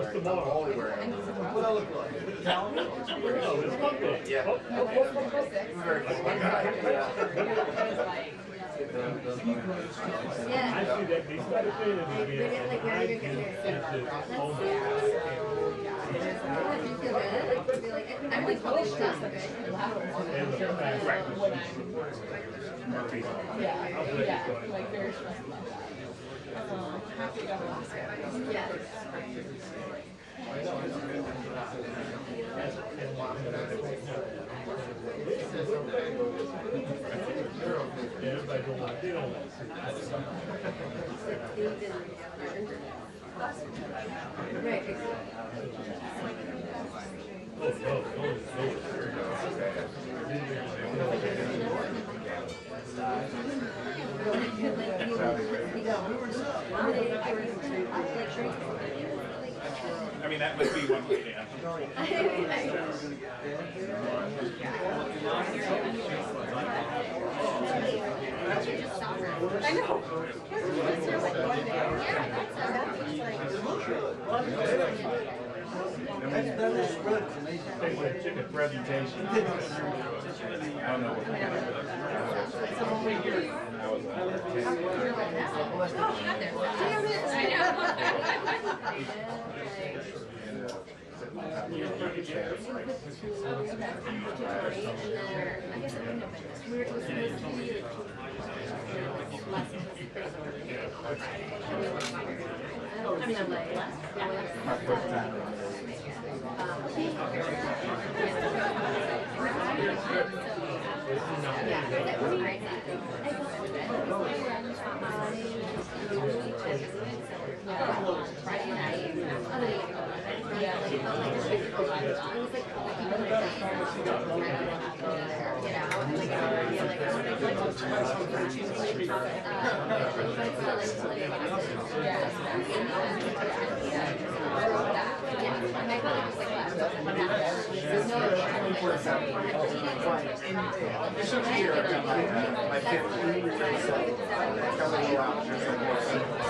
wearing. I'm only wearing. What I look like? Yeah. Very cool. Yeah. I see that they started saying it again. Like now you're getting I'm like probably stressed a bit. Yeah, like very stressed about that. Happy to go last year. Yeah. Everybody don't want to deal with Right. I mean, that might be one way to answer. I know. chicken presentation. I don't know what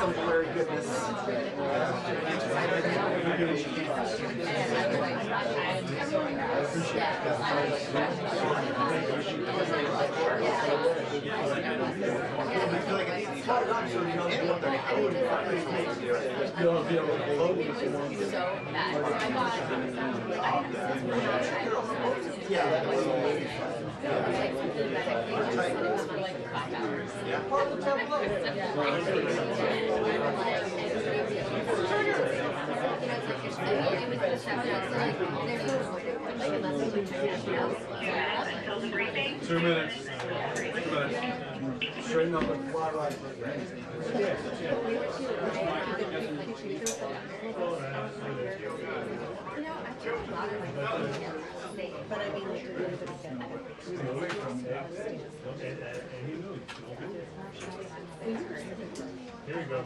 some blurry goodness. Two minutes. Straighten up the fly right. But I mean, like, Here we go.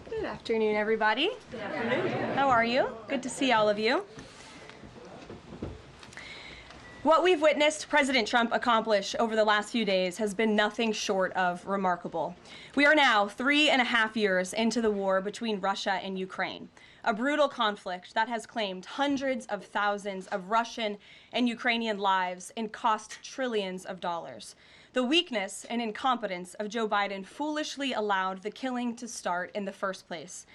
Good afternoon, everybody. Good afternoon. How are you? Good to see all of you. What we've witnessed President Trump accomplish over the last few days has been nothing short of remarkable. We are now 3.5 years into the war between Russia and Ukraine, a brutal conflict that has claimed hundreds of thousands of Russian and Ukrainian lives and cost trillions of dollars. The weakness and incompetence of Joe Biden foolishly allowed the killing to start in the first place.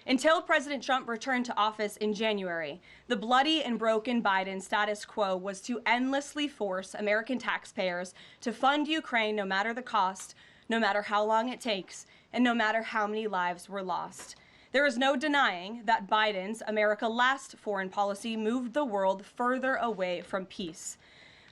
Until President Trump returned to office in January, the bloody and broken Biden status quo was to endlessly force American taxpayers to fund Ukraine no matter the cost, no matter how long it takes, and no matter how many lives were lost. There is no denying that Biden's America Last foreign policy moved the world further away from peace.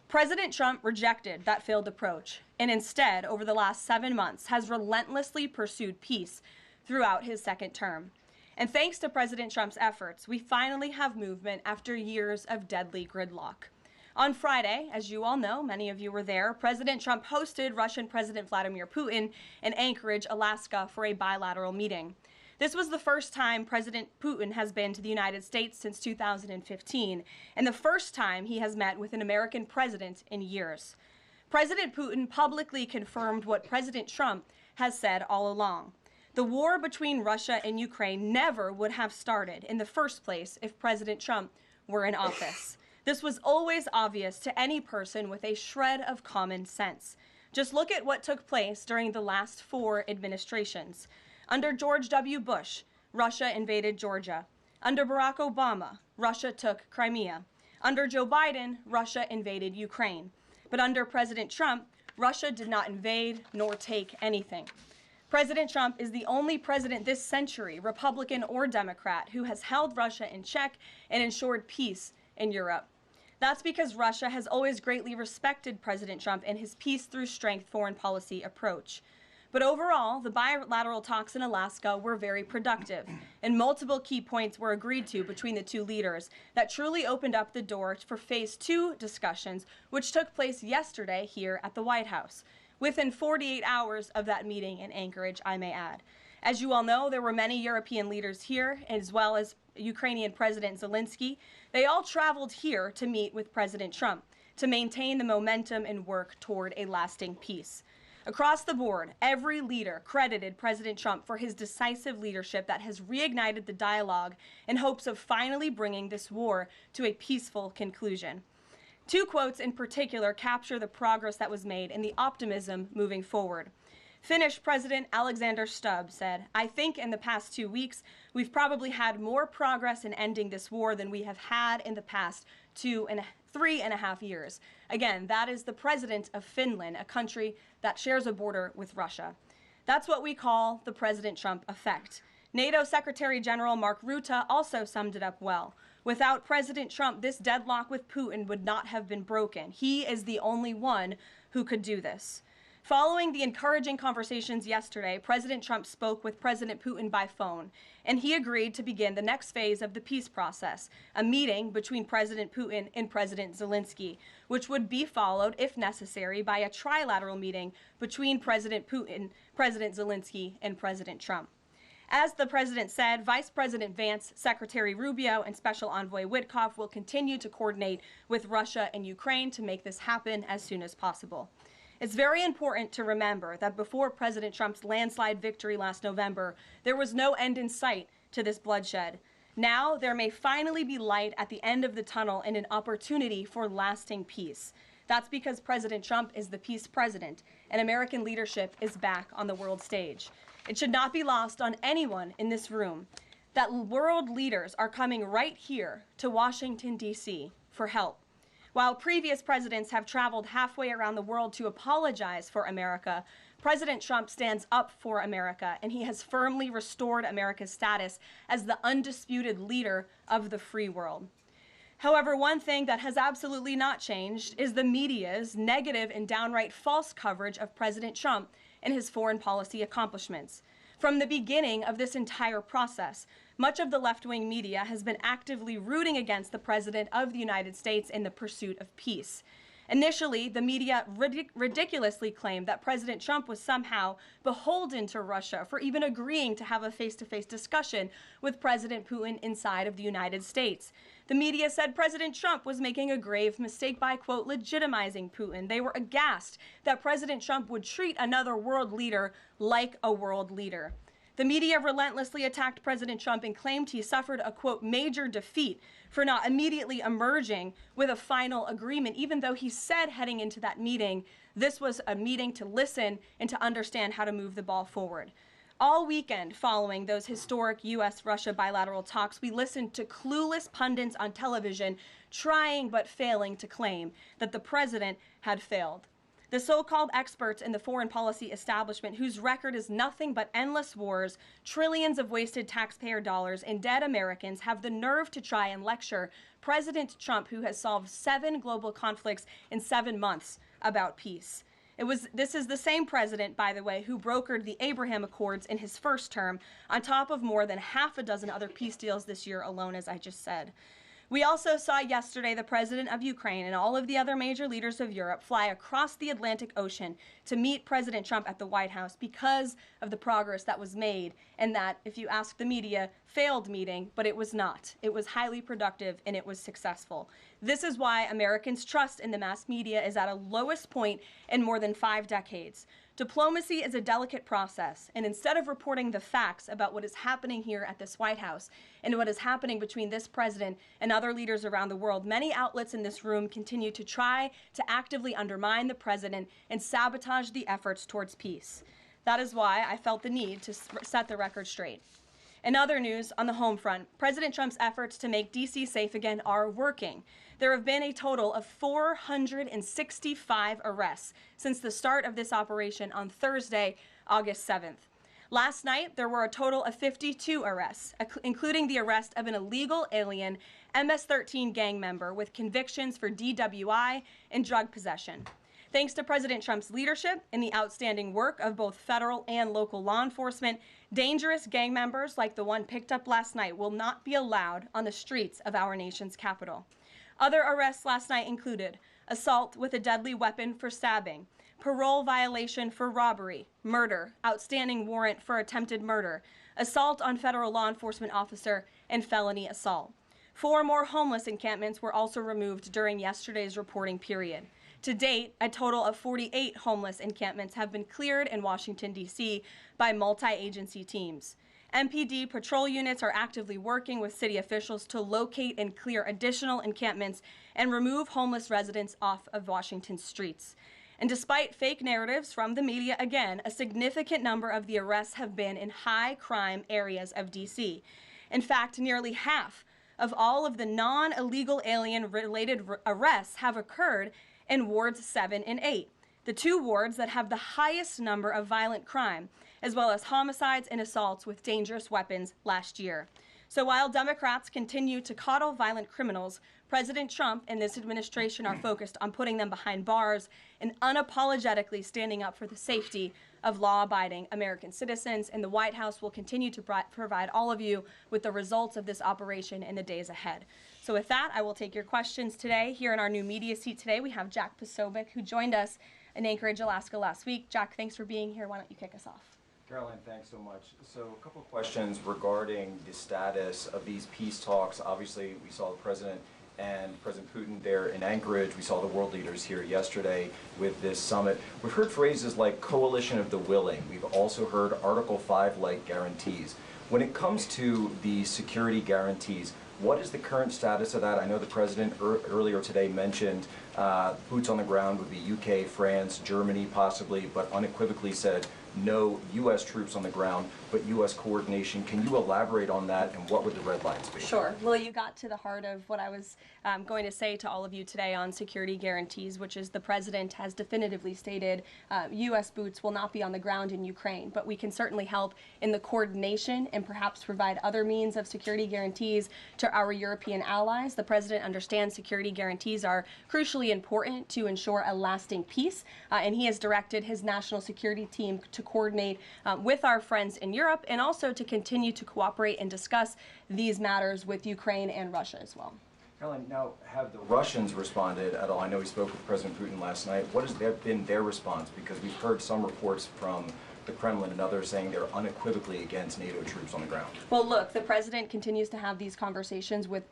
President Trump rejected that failed approach and instead, over the last 7 months, has relentlessly pursued peace throughout his second term. And thanks to President Trump's efforts, we finally have movement after years of deadly gridlock. On Friday, as you all know, many of you were there, President Trump hosted Russian President Vladimir Putin in Anchorage, Alaska, for a bilateral meeting. This was the first time President Putin has been to the United States since 2015, and the first time he has met with an American president in years. President Putin publicly confirmed what President Trump has said all along. The war between Russia and Ukraine never would have started in the first place if President Trump were in office. This was always obvious to any person with a shred of common sense. Just look at what took place during the last 4 administrations. Under George W. Bush, Russia invaded Georgia. Under Barack Obama, Russia took Crimea. Under Joe Biden, Russia invaded Ukraine. But under President Trump, Russia did not invade nor take anything. President Trump is the only president this century, Republican or Democrat, who has held Russia in check and ensured peace in Europe. That's because Russia has always greatly respected President Trump and his peace through strength foreign policy approach. But overall, the bilateral talks in Alaska were very productive, and multiple key points were agreed to between the two leaders that truly opened up the door for Phase 2 discussions, which took place yesterday here at the White House, within 48 hours of that meeting in Anchorage, I may add. As you all know, there were many European leaders here, as well as Ukrainian President Zelenskyy. They all traveled here to meet with President Trump to maintain the momentum and work toward a lasting peace. Across the board, every leader credited President Trump for his decisive leadership that has reignited the dialogue in hopes of finally bringing this war to a peaceful conclusion. 2 quotes in particular capture the progress that was made and the optimism moving forward. Finnish President Alexander Stubb said, "I think in the past 2 weeks, we've probably had more progress in ending this war than we have had in the past 3.5 years. Again, that is the president of Finland, a country that shares a border with Russia. That's what we call the President Trump effect. NATO Secretary General Mark Rutte also summed it up well. Without President Trump, this deadlock with Putin would not have been broken. He is the only one who could do this." Following the encouraging conversations yesterday, President Trump spoke with President Putin by phone, and he agreed to begin the next phase of the peace process, a meeting between President Putin and President Zelenskyy, which would be followed, if necessary, by a trilateral meeting between President Putin, President Zelenskyy, and President Trump. As the president said, Vice President Vance, Secretary Rubio, and Special Envoy Witkoff will continue to coordinate with Russia and Ukraine to make this happen as soon as possible. It's very important to remember that before President Trump's landslide victory last November, there was no end in sight to this bloodshed. Now, there may finally be light at the end of the tunnel and an opportunity for lasting peace. That's because President Trump is the peace president, and American leadership is back on the world stage. It should not be lost on anyone in this room that world leaders are coming right here to Washington, D.C. for help. While previous presidents have traveled halfway around the world to apologize for America, President Trump stands up for America, and he has firmly restored America's status as the undisputed leader of the free world. However, one thing that has absolutely not changed is the media's negative and downright false coverage of President Trump and his foreign policy accomplishments. From the beginning of this entire process, much of the left-wing media has been actively rooting against the President of the United States in the pursuit of peace. Initially, the media ridiculously claimed that President Trump was somehow beholden to Russia for even agreeing to have a face-to-face discussion with President Putin inside of the United States. The media said President Trump was making a grave mistake by, quote, legitimizing Putin. They were aghast that President Trump would treat another world leader like a world leader. The media relentlessly attacked President Trump and claimed he suffered a, quote, major defeat for not immediately emerging with a final agreement, even though he said heading into that meeting, this was a meeting to listen and to understand how to move the ball forward. All weekend following those historic U.S.-Russia bilateral talks, we listened to clueless pundits on television trying but failing to claim that the president had failed. The so-called experts in the foreign policy establishment, whose record is nothing but endless wars, trillions of wasted taxpayer dollars, and dead Americans, have the nerve to try and lecture President Trump, who has solved 7 global conflicts in 7 months, about peace. This is the same president, by the way, who brokered the Abraham Accords in his first term, on top of more than half a dozen other peace deals this year alone, as I just said. We also saw yesterday the president of Ukraine and all of the other major leaders of Europe fly across the Atlantic Ocean to meet President Trump at the White House because of the progress that was made, and that, if you ask the media, failed meeting, but it was not. It was highly productive and it was successful. This is why Americans' trust in the mass media is at a lowest point in more than 5 decades. Diplomacy is a delicate process, and instead of reporting the facts about what is happening here at this White House and what is happening between this president and other leaders around the world, many outlets in this room continue to try to actively undermine the president and sabotage the efforts towards peace. That is why I felt the need to set the record straight. In other news, on the home front, President Trump's efforts to make D.C. safe again are working. There have been a total of 465 arrests since the start of this operation on Thursday, August 7th. Last night, there were a total of 52 arrests, including the arrest of an illegal alien MS-13 gang member with convictions for DWI and drug possession. Thanks to President Trump's leadership and the outstanding work of both federal and local law enforcement, dangerous gang members like the one picked up last night will not be allowed on the streets of our nation's capital. Other arrests last night included assault with a deadly weapon for stabbing, parole violation for robbery, murder, outstanding warrant for attempted murder, assault on federal law enforcement officer, and felony assault. 4 more homeless encampments were also removed during yesterday's reporting period. To date, a total of 48 homeless encampments have been cleared in Washington, D.C. by multi-agency teams. MPD patrol units are actively working with city officials to locate and clear additional encampments and remove homeless residents off of Washington's streets. And despite fake narratives from the media, again, a significant number of the arrests have been in high-crime areas of D.C. In fact, nearly half of all of the non-illegal alien-related arrests have occurred in wards 7 and 8, the 2 wards that have the highest number of violent crime, as well as homicides and assaults with dangerous weapons last year. So while Democrats continue to coddle violent criminals, President Trump and this administration are focused on putting them behind bars and unapologetically standing up for the safety of law-abiding American citizens, and the White House will continue to provide all of you with the results of this operation in the days ahead. So with that, I will take your questions today. Here in our new media seat today, we have Jack Posobiec, who joined us in Anchorage, Alaska last week. Jack, thanks for being here. Why don't you kick us off? Karoline, thanks so much. So a couple of questions regarding the status of these peace talks. Obviously, we saw the President and President Putin there in Anchorage. We saw the world leaders here yesterday with this summit. We've heard phrases like coalition of the willing. We've also heard Article 5-like guarantees. When it comes to the security guarantees, what is the current status of that? I know the President earlier today mentioned boots on the ground would be UK, France, Germany possibly, but unequivocally said no U.S. troops on the ground, but U.S. coordination. Can you elaborate on that, and what would the red lines be? Sure. Well, you got to the heart of what I was going to say to all of you today on security guarantees, which is the president has definitively stated U.S. boots will not be on the ground in Ukraine, but we can certainly help in the coordination and perhaps provide other means of security guarantees to our European allies. The president understands security guarantees are crucially important to ensure a lasting peace, and he has directed his national security team to coordinate with our friends in Europe and also to continue to cooperate and discuss these matters with Ukraine and Russia as well. Karoline, now, have the Russians responded at all? I know we spoke with President Putin last night. What has been their response? Because we've heard some reports from the Kremlin and others saying they're unequivocally against NATO troops on the ground. Well, look, the president continues to have these conversations with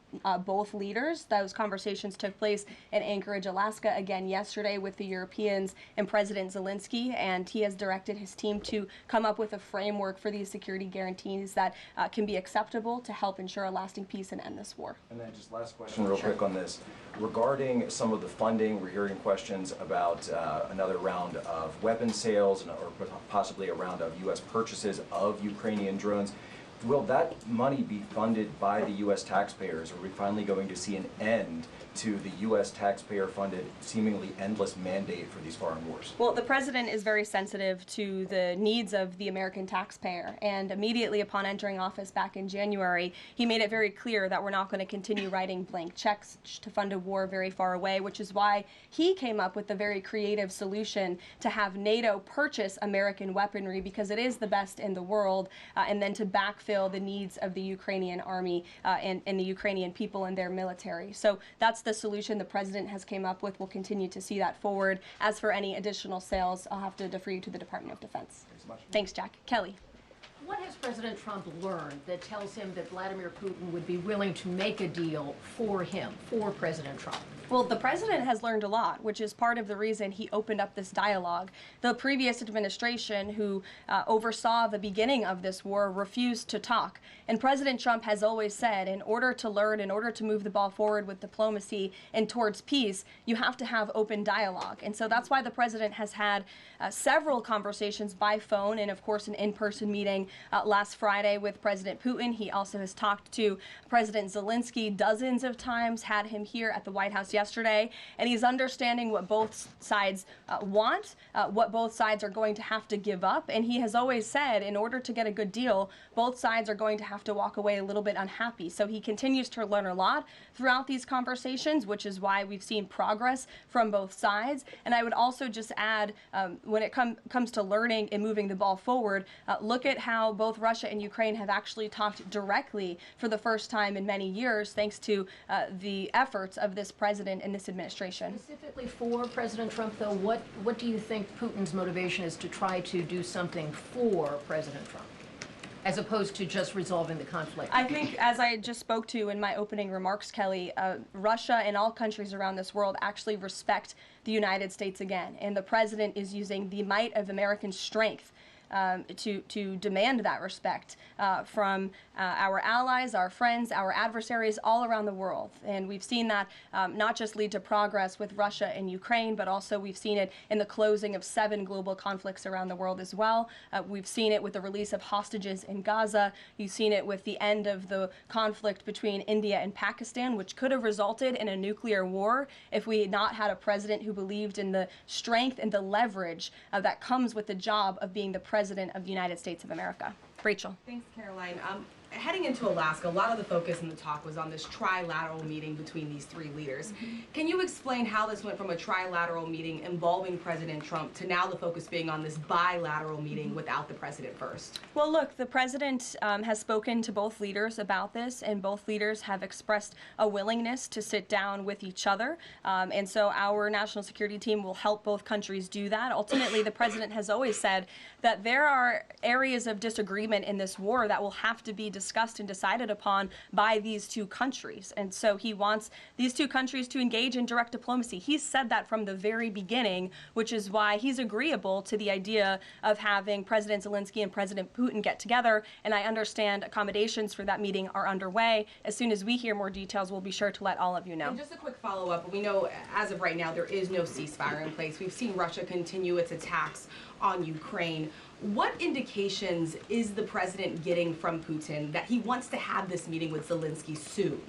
both leaders. Those conversations took place in Anchorage, Alaska, again yesterday with the Europeans and President Zelenskyy, and he has directed his team to come up with a framework for these security guarantees that can be acceptable to help ensure a lasting peace and end this war. And then just last question real quick on this. Regarding some of the funding, we're hearing questions about another round of weapon sales or possibly a round of U.S. purchases of Ukrainian drones. Will that money be funded by the U.S. taxpayers? Are we finally going to see an end to the U.S. taxpayer-funded, seemingly endless mandate for these foreign wars? Well, the president is very sensitive to the needs of the American taxpayer, and immediately upon entering office back in January, he made it very clear that we're not going to continue writing blank checks to fund a war very far away, which is why he came up with the very creative solution to have NATO purchase American weaponry because it is the best in the world, and then to backfill the needs of the Ukrainian army and the Ukrainian people and their military. So that's the solution the president has came up with. We'll continue to see that forward. As for any additional sales, I'll have to defer you to the Department of Defense. Thanks so much. Thanks, Jack. Kelly. What has President Trump learned that tells him that Vladimir Putin would be willing to make a deal for him, for President Trump? Well, the president has learned a lot, which is part of the reason he opened up this dialogue. The previous administration, who oversaw the beginning of this war, refused to talk. And President Trump has always said, in order to learn, in order to move the ball forward with diplomacy and towards peace, you have to have open dialogue. And so that's why the president has had several conversations by phone and, of course, an in-person meeting last Friday with President Putin. He also has talked to President Zelenskyy dozens of times, had him here at the White House yesterday, and he's understanding what both sides want, what both sides are going to have to give up. And he has always said, in order to get a good deal, both sides are going to have to walk away a little bit unhappy. So he continues to learn a lot throughout these conversations, which is why we've seen progress from both sides. And I would also just add, when it comes to learning and moving the ball forward, look at how both Russia and Ukraine have actually talked directly for the first time in many years, thanks to the efforts of this president in this administration. Specifically for President Trump, though, what do you think Putin's motivation is to try to do something for President Trump, as opposed to just resolving the conflict? I think, as I just spoke to in my opening remarks, Kelly, Russia and all countries around this world actually respect the United States again, and the president is using the might of American strength to demand that respect from our allies, our friends, our adversaries all around the world. And we've seen that not just lead to progress with Russia and Ukraine, but also we've seen it in the closing of 7 global conflicts around the world as well. We've seen it with the release of hostages in Gaza. You've seen it with the end of the conflict between India and Pakistan, which could have resulted in a nuclear war if we had not had a president who believed in the strength and the leverage that comes with the job of being the President of the United States of America. Rachel. Thanks, Caroline. Heading into Alaska, a lot of the focus in the talk was on this trilateral meeting between these 3 leaders. Can you explain how this went from a trilateral meeting involving President Trump to now the focus being on this bilateral meeting without the president first? Well, look, the president has spoken to both leaders about this, and both leaders have expressed a willingness to sit down with each other. And so our national security team will help both countries do that. Ultimately, the president has always said that there are areas of disagreement in this war that will have to be discussed and decided upon by these two countries. And so he wants these two countries to engage in direct diplomacy. He's said that from the very beginning, which is why he's agreeable to the idea of having President Zelenskyy and President Putin get together. And I understand accommodations for that meeting are underway. As soon as we hear more details, we'll be sure to let all of you know. And just a quick follow-up. We know as of right now there is no ceasefire in place. We've seen Russia continue its attacks on Ukraine. What indications is the president getting from Putin that he wants to have this meeting with Zelenskyy soon?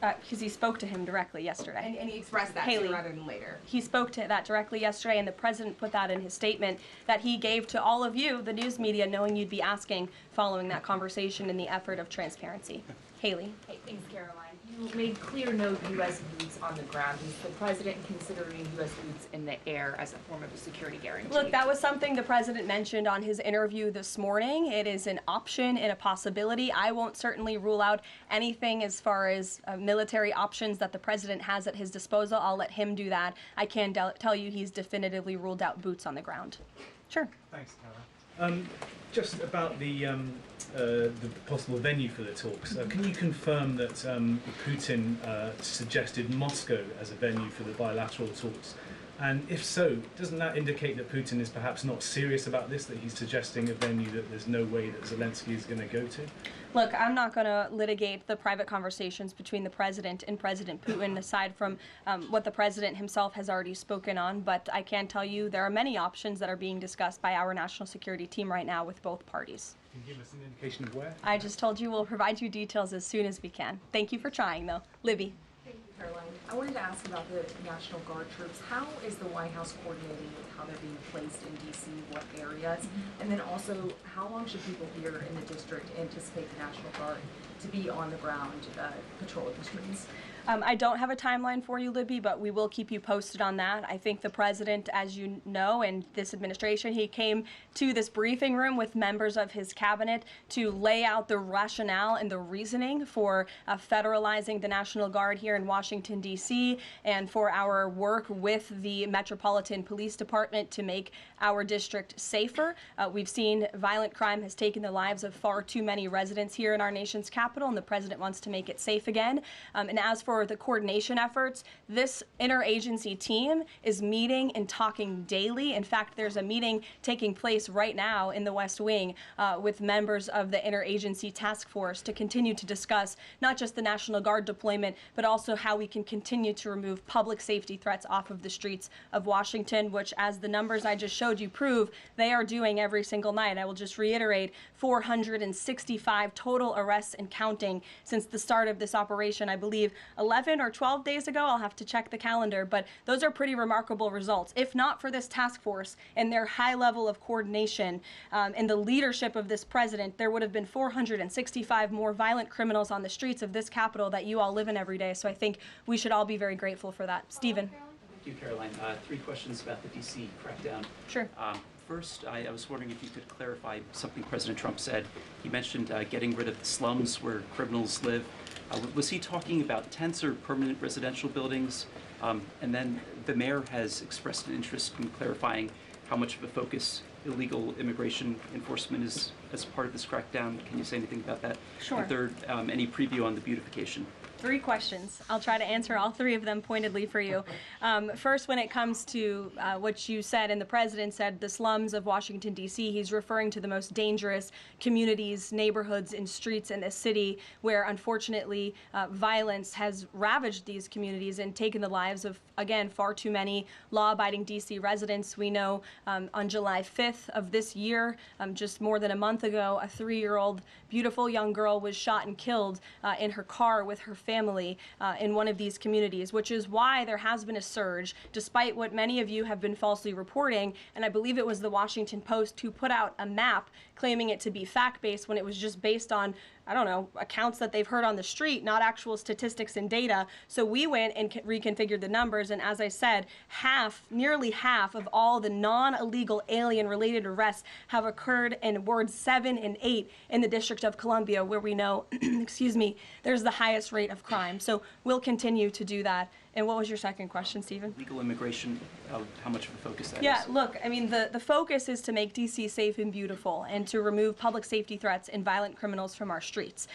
Because he spoke to him directly yesterday. And he expressed that Haley, sooner rather than later. He spoke to that directly yesterday, and the president put that in his statement that he gave to all of you, the news media, knowing you'd be asking following that conversation in the effort of transparency. Haley. Hey, thanks, Caroline. You made clear no U.S. boots on the ground. Is the president considering U.S. boots in the air as a form of a security guarantee? Look, that was something the president mentioned on his interview this morning. It is an option and a possibility. I won't certainly rule out anything as far as military options that the president has at his disposal. I'll let him do that. I can tell you he's definitively ruled out boots on the ground. Sure. Thanks, Caroline. Just about the possible venue for the talks. Can you confirm that Putin suggested Moscow as a venue for the bilateral talks? And if so, doesn't that indicate that Putin is perhaps not serious about this, that he's suggesting a venue that there's no way that Zelenskyy is going to go to? Look, I'm not going to litigate the private conversations between the president and President Putin, aside from what the president himself has already spoken on. But I can tell you there are many options that are being discussed by our national security team right now with both parties. Can you give us an indication of where? I just told you we'll provide you details as soon as we can. Thank you for trying, though. Libby. Thank you, Caroline. I wanted to ask about the National Guard troops. How is the White House coordinating with how they're being placed in D.C., what areas? And then also, how long should people here in the district anticipate the National Guard to be on the ground patrolling the streets? I don't have a timeline for you, Libby, but we will keep you posted on that. I think the president, as you know, and this administration, he came to this briefing room with members of his cabinet to lay out the rationale and the reasoning for federalizing the National Guard here in Washington, D.C., and for our work with the Metropolitan Police Department to make our district safer. We've seen violent crime has taken the lives of far too many residents here in our nation's capital, and the president wants to make it safe again. And as for the coordination efforts, this interagency team is meeting and talking daily. In fact, there's a meeting taking place right now in the West Wing with members of the interagency task force to continue to discuss not just the National Guard deployment, but also how we can continue to remove public safety threats off of the streets of Washington, which, as the numbers I just showed you prove, they are doing every single night. I will just reiterate, 465 total arrests and counting since the start of this operation. I believe 11 or 12 days ago, I'll have to check the calendar, but those are pretty remarkable results. If not for this task force and their high level of coordination and the leadership of this president, there would have been 465 more violent criminals on the streets of this capital that you all live in every day. So I think we should all be very grateful for that. Stephen. Thank you, Caroline. 3 questions about the D.C. crackdown. Sure. First, I was wondering if you could clarify something President Trump said. He mentioned getting rid of the slums where criminals live. Was he talking about tents or permanent residential buildings? And then the mayor has expressed an interest in clarifying how much of a focus illegal immigration enforcement is as part of this crackdown. Can you say anything about that? Sure. And third, any preview on the beautification? 3 questions. I'll try to answer all 3 of them pointedly for you. First, when it comes to what you said, and the president said, the slums of Washington, D.C., he's referring to the most dangerous communities, neighborhoods, and streets in this city where, unfortunately, violence has ravaged these communities and taken the lives of, again, far too many law-abiding D.C. residents. We know on July 5th of this year, just more than a month ago, a 3-year-old beautiful young girl was shot and killed in her car with her family in one of these communities, which is why there has been a surge, despite what many of you have been falsely reporting. And I believe it was the Washington Post who put out a map claiming it to be fact-based when it was just based on, I don't know, accounts that they've heard on the street, not actual statistics and data. So we went and reconfigured the numbers, and as I said, nearly half of all the non-illegal alien-related arrests have occurred in wards 7 and 8 in the District of Columbia, where we know, excuse me, there's the highest rate of crime. So we'll continue to do that And what was your second question, Stephen? Legal immigration, how much of a focus that is? Yeah, look, I mean, the focus is to make D.C. safe and beautiful and to remove public safety threats and violent criminals from our streets.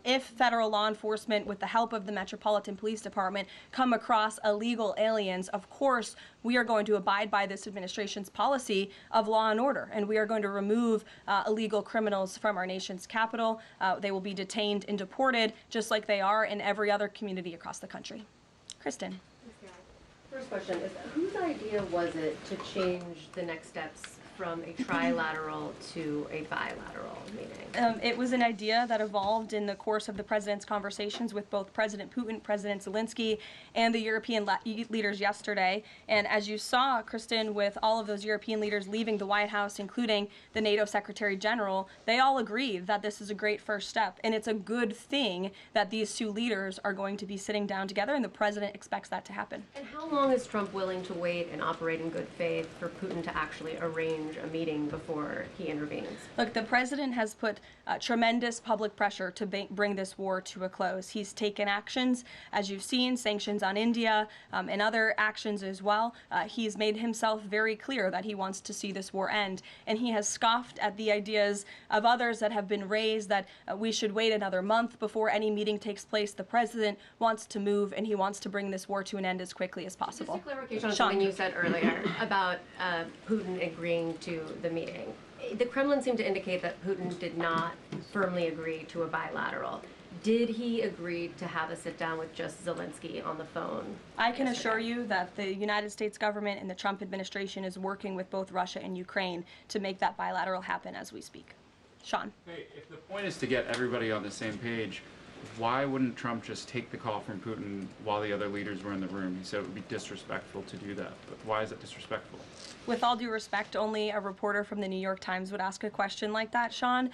If federal law enforcement, with the help of the Metropolitan Police Department, come across illegal aliens, of course, we are going to abide by this administration's policy of law and order, and we are going to remove illegal criminals from our nation's capital. They will be detained and deported, just like they are in every other community across the country. Kristen. First question is, whose idea was it to change the next steps from a trilateral to a bilateral meeting? It was an idea that evolved in the course of the president's conversations with both President Putin, President Zelenskyy, and the European leaders yesterday. And as you saw, Kristen, with all of those European leaders leaving the White House, including the NATO Secretary General, they all agreed that this is a great first step. And it's a good thing that these two leaders are going to be sitting down together, and the president expects that to happen. And how long is Trump willing to wait and operate in good faith for Putin to actually arrange a meeting before he intervenes? Look, the president has put tremendous public pressure to bring this war to a close. He's taken actions, as you've seen, sanctions on India and other actions as well. He's made himself very clear that he wants to see this war end, and he has scoffed at the ideas of others that have been raised that we should wait another month before any meeting takes place. The president wants to move, and he wants to bring this war to an end as quickly as possible. Just a clarification on something you said earlier about Putin agreeing to the meeting. The Kremlin seemed to indicate that Putin did not firmly agree to a bilateral. Did he agree to have a sit down with just Zelenskyy on the phone? I can assure you that the United States government and the Trump administration is working with both Russia and Ukraine to make that bilateral happen as we speak. Sean. Hey, if the point is to get everybody on the same page, why wouldn't Trump just take the call from Putin while the other leaders were in the room? He said it would be disrespectful to do that. But why is it disrespectful? With all due respect, only a reporter from the New York Times would ask a question like that, Sean.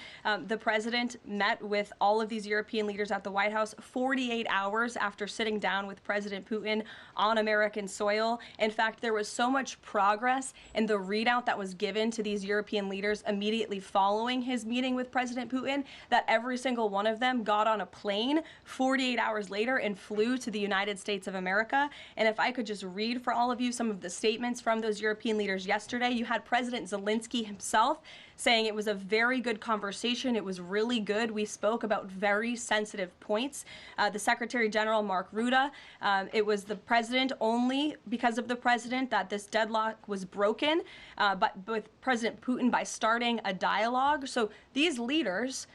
The president met with all of these European leaders at the White House 48 hours after sitting down with President Putin on American soil. In fact, there was so much progress in the readout that was given to these European leaders immediately following his meeting with President Putin that every single one of them got on a plane 48 hours later and flew to the United States of America. And if I could just read for all of you some of the statements from those European leaders yesterday, you had President Zelenskyy himself saying it was a very good conversation. It was really good. We spoke about very sensitive points. The Secretary General, Mark Rutte, it was the president, only because of the president, that this deadlock was broken, but with President Putin by starting a dialogue. So these leaders,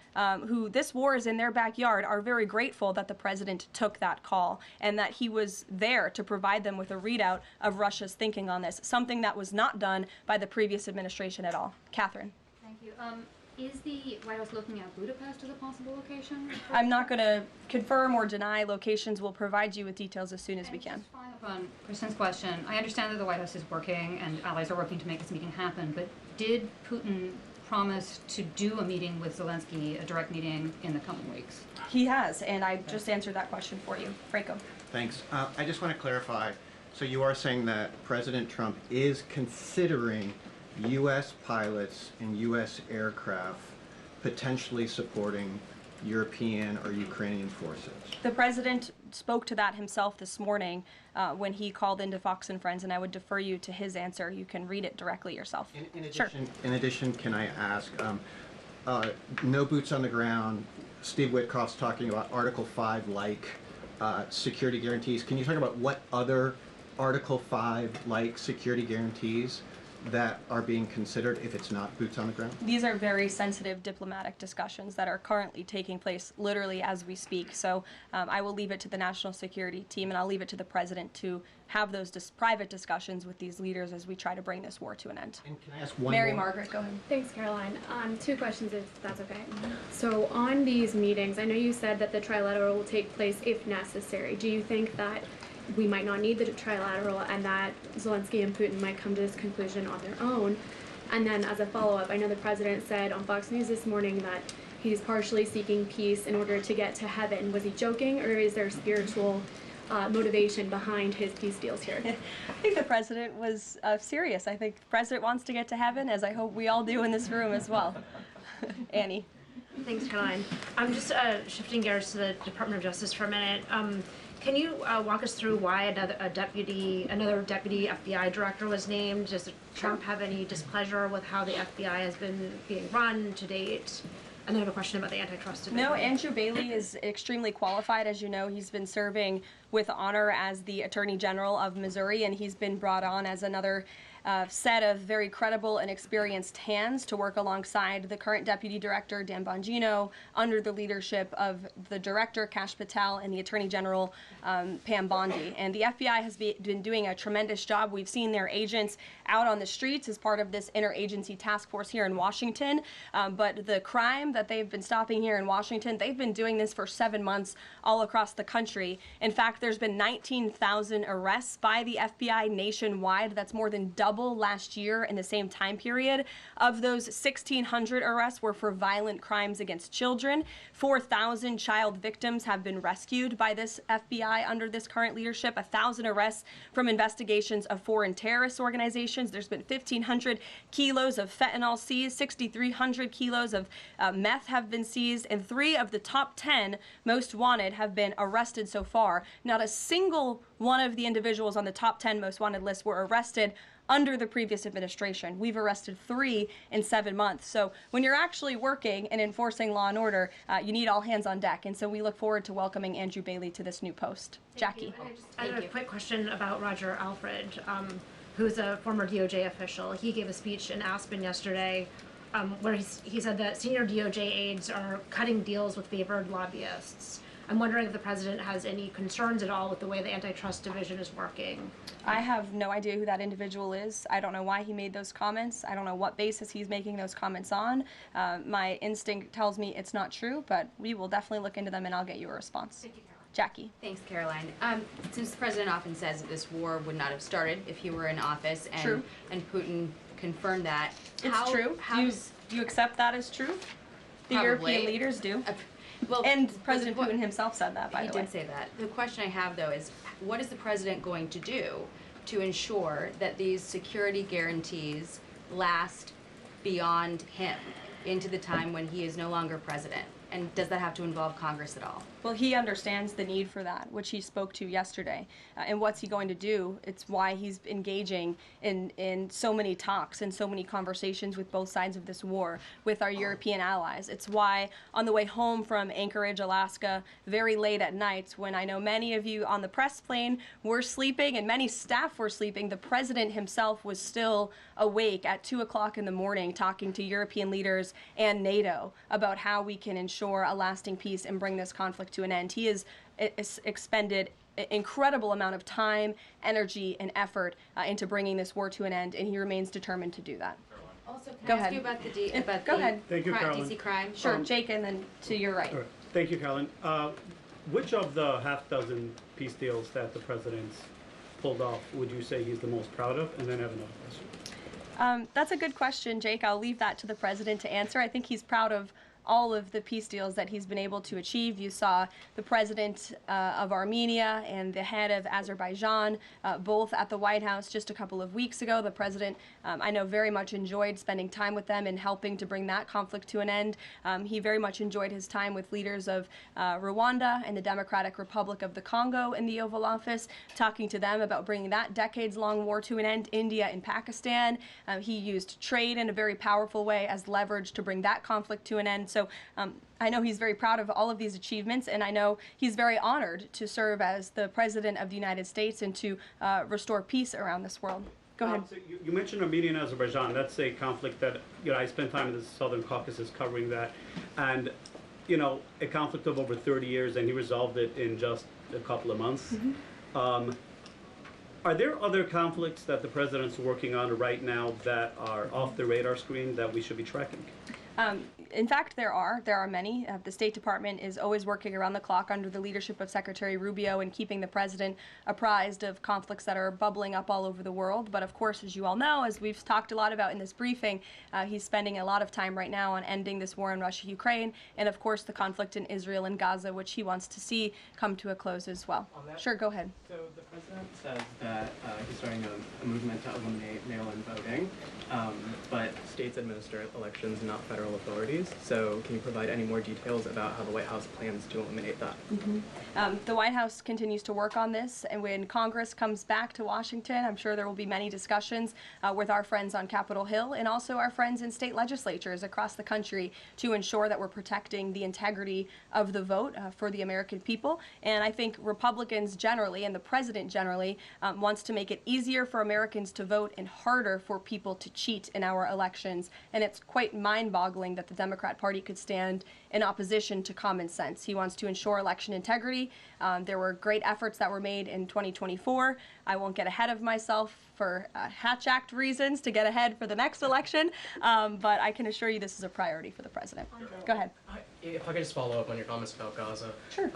who this war is in their backyard, are very grateful that the president took that call and that he was there to provide them with a readout of Russia's thinking on this, something that was not done by the previous administration at all. Catherine. Thank you. Is the White House looking at Budapest as a possible location? I'm not going to confirm or deny locations. We'll provide you with details as soon as we can. Just following up on Kristen's question, I understand that the White House is working and allies are working to make this meeting happen, but did Putin promise to do a meeting with Zelenskyy, a direct meeting, in the coming weeks? He has, and I just answered that question for you. Franco. Thanks. I just want to clarify. So you are saying that President Trump is considering U.S. pilots and U.S. aircraft potentially supporting European or Ukrainian forces? The president spoke to that himself this morning when he called into Fox and Friends, and I would defer you to his answer. You can read it directly yourself. In addition, can I ask, no boots on the ground, Steve Witkoff's talking about Article 5-like security guarantees. Can you talk about what other Article 5-like security guarantees that are being considered if it's not boots on the ground? These are very sensitive diplomatic discussions that are currently taking place literally as we speak. So I will leave it to the national security team, and I'll leave it to the president to have those private discussions with these leaders as we try to bring this war to an end. And can I ask one Mary more? Margaret, go ahead. Thanks, Caroline. Two questions, if that's okay. So on these meetings, I know you said that the trilateral will take place if necessary. Do you think that we might not need the trilateral and that Zelenskyy and Putin might come to this conclusion on their own? And then as a follow-up, I know the president said on Fox News this morning that he's partially seeking peace in order to get to heaven. Was he joking, or is there spiritual motivation behind his peace deals here? I think the president was serious. I think the president wants to get to heaven, as I hope we all do in this room as well. Annie. Thanks, Caroline. I'm just shifting gears to the Department of Justice for a minute. Can you walk us through why another deputy FBI director was named? Does Trump have any displeasure with how the FBI has been being run to date? And then I have a question about the antitrust division. No, Andrew Bailey is extremely qualified. As you know, he's been serving with honor as the Attorney General of Missouri, and he's been brought on as another set of very credible and experienced hands to work alongside the current Deputy Director, Dan Bongino, under the leadership of the Director, Kash Patel, and the Attorney General, Pam Bondi. And the FBI has been doing a tremendous job. We've seen their agents out on the streets as part of this interagency task force here in Washington. But the crime that they've been stopping here in Washington, they've been doing this for 7 months all across the country. In fact, there's been 19,000 arrests by the FBI nationwide. That's more than double last year in the same time period. Of those, 1,600 arrests were for violent crimes against children. 4,000 child victims have been rescued by this FBI under this current leadership. 1,000 arrests from investigations of foreign terrorist organizations. There's been 1,500 kilos of fentanyl seized. 6,300 kilos of meth have been seized, and 3 of the top 10 most wanted have been arrested so far. Not a single one of the individuals on the top 10 most wanted list were arrested under the previous administration. We've arrested 3 in 7 months. So when you're actually working and enforcing law and order, you need all hands on deck. And so we look forward to welcoming Andrew Bailey to this new post. Jackie. I have a quick question about Roger Alfred, who's a former DOJ official. He gave a speech in Aspen yesterday where he said that senior DOJ aides are cutting deals with favored lobbyists. I'm wondering if the president has any concerns at all with the way the antitrust division is working. I have no idea who that individual is. I don't know why he made those comments. I don't know what basis he's making those comments on. My instinct tells me it's not true, but we will definitely look into them and I'll get you a response. Thank you, Caroline. Jackie. Thanks, Caroline. Since the president often says that this war would not have started if he were in office, and True. and Putin confirmed that. It's true. Do you accept that as true? The Probably. European leaders do. Well, and President Putin himself said that, by the way. He did say that. The question I have, though, is what is the president going to do to ensure that these security guarantees last beyond him into the time when he is no longer president? And does that have to involve Congress at all? Well, he understands the need for that, which he spoke to yesterday. And what's he going to do? It's why he's engaging in so many talks and so many conversations with both sides of this war with our European allies. It's why on the way home from Anchorage, Alaska, very late at night, when I know many of you on the press plane were sleeping and many staff were sleeping, the president himself was still awake at 2 o'clock in the morning talking to European leaders and NATO about how we can ensure a lasting peace and bring this conflict to an end. He has expended an incredible amount of time, energy, and effort into bringing this war to an end, and he remains determined to do that. Also, can Go I ask ahead. you about the Go ahead. Thank you, Caroline. DC crime? Sure, Jake, and then to your right. All right. Thank you, Caroline. Which of the half-dozen peace deals that the president's pulled off would you say he's the most proud of? And then I have another question. That's a good question, Jake. I'll leave that to the president to answer. I think he's proud of all of the peace deals that he's been able to achieve. You saw the president of Armenia and the head of Azerbaijan both at the White House just a couple of weeks ago. The president, I know, very much enjoyed spending time with them and helping to bring that conflict to an end. He very much enjoyed his time with leaders of Rwanda and the Democratic Republic of the Congo in the Oval Office, talking to them about bringing that decades-long war to an end. India and Pakistan. He used trade in a very powerful way as leverage to bring that conflict to an end. So I know he's very proud of all of these achievements, and I know he's very honored to serve as the President of the United States and to restore peace around this world. Go ahead. So you mentioned Armenia and Azerbaijan. That's a conflict that, I spent time in the Southern Caucasus covering that. And, a conflict of over 30 years, and he resolved it in just a couple of months. Mm-hmm. Are there other conflicts that the president's working on right now that are off the radar screen that we should be tracking? In fact, there are many. The State Department is always working around the clock under the leadership of Secretary Rubio and keeping the president apprised of conflicts that are bubbling up all over the world. But of course, as you all know, as we've talked a lot about in this briefing, he's spending a lot of time right now on ending this war in Russia-Ukraine, and of course the conflict in Israel and Gaza, which he wants to see come to a close as well. Sure, go ahead. So the president says that he's starting a movement to eliminate mail-in voting, but states administer elections, not federal federal authorities. So can you provide any more details about how the White House plans to eliminate that? The White House continues to work on this, and when Congress comes back to Washington, I'm sure there will be many discussions with our friends on Capitol Hill and also our friends in state legislatures across the country to ensure that we're protecting the integrity of the vote for the American people. And I think Republicans generally, and the president generally, wants to make it easier for Americans to vote and harder for people to cheat in our elections. And it's quite mind-boggling that the Democrat Party could stand in opposition to common sense. He wants to ensure election integrity. There were great efforts that were made in 2024. I won't get ahead of myself for Hatch Act reasons to get ahead for the next election, but I can assure you this is a priority for the president. Go ahead. If I could just follow up on your comments about Gaza. Sure.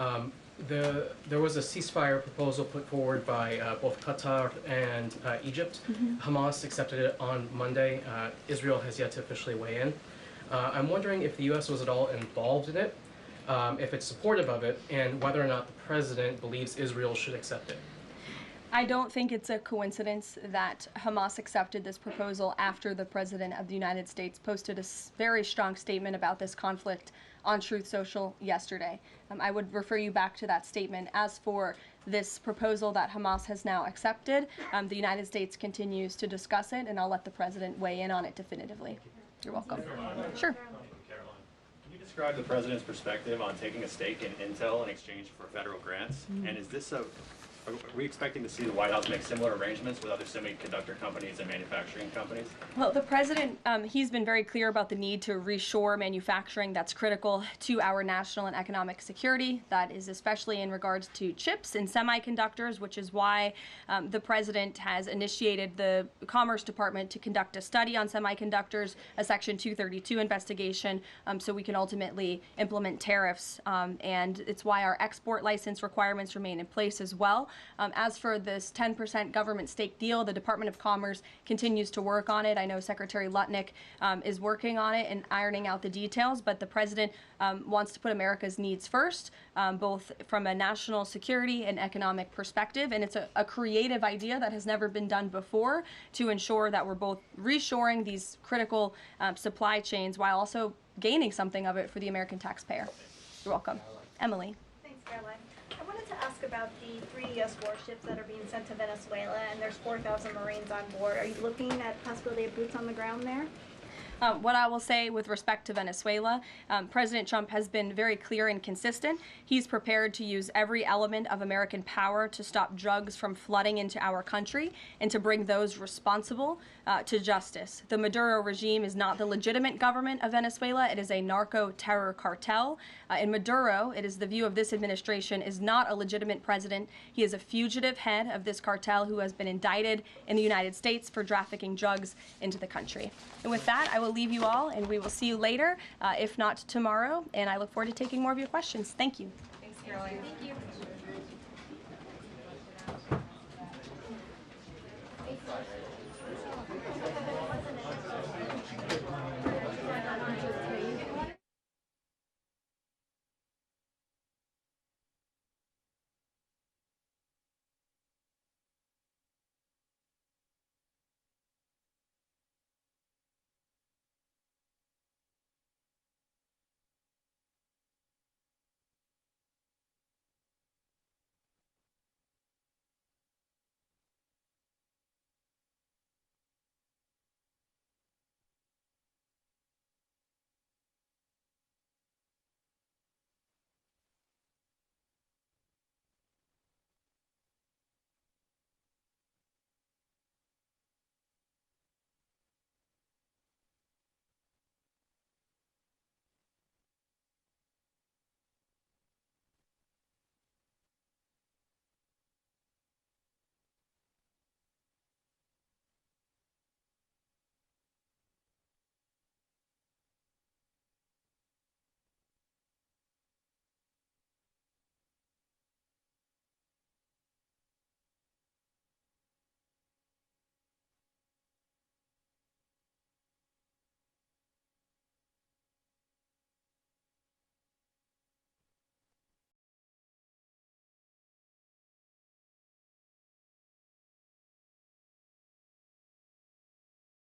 There was a ceasefire proposal put forward by both Qatar and Egypt. Hamas accepted it on Monday. Israel has yet to officially weigh in. I'm wondering if the U.S. was at all involved in it, if it's supportive of it, and whether or not the president believes Israel should accept it. I don't think it's a coincidence that Hamas accepted this proposal after the President of the United States posted a very strong statement about this conflict on Truth Social yesterday. I would refer you back to that statement. As for this proposal that Hamas has now accepted, the United States continues to discuss it, and I'll let the President weigh in on it definitively. You're welcome. Sure. Caroline, can you describe the president's perspective on taking a stake in Intel in exchange for federal grants? And is this are we expecting to see the White House make similar arrangements with other semiconductor companies and manufacturing companies? Well, the president, he's been very clear about the need to reshore manufacturing that's critical to our national and economic security. That is especially in regards to chips and semiconductors, which is why the president has initiated the Commerce Department to conduct a study on semiconductors, a Section 232 investigation, so we can ultimately implement tariffs. And it's why our export license requirements remain in place as well. As for this 10% government stake deal, the Department of Commerce continues to work on it. I know Secretary Lutnick is working on it and ironing out the details, but the president wants to put America's needs first, both from a national security and economic perspective. And it's a creative idea that has never been done before to ensure that we're both reshoring these critical supply chains while also gaining something of it for the American taxpayer. You're welcome. Emily. Thanks, Caroline. I wanted to ask about the 3 U.S. warships that are being sent to Venezuela, and there's 4,000 Marines on board. Are you looking at possibility of boots on the ground there? What I will say with respect to Venezuela, President Trump has been very clear and consistent. He's prepared to use every element of American power to stop drugs from flooding into our country and to bring those responsible to justice. The Maduro regime is not the legitimate government of Venezuela. It is a narco-terror cartel. In Maduro, it is the view of this administration, is not a legitimate president. He is a fugitive head of this cartel who has been indicted in the United States for trafficking drugs into the country. And with that, I will leave you all, and we will see you later, if not tomorrow, and I look forward to taking more of your questions. Thank you. Thanks, Caroline. Thank you.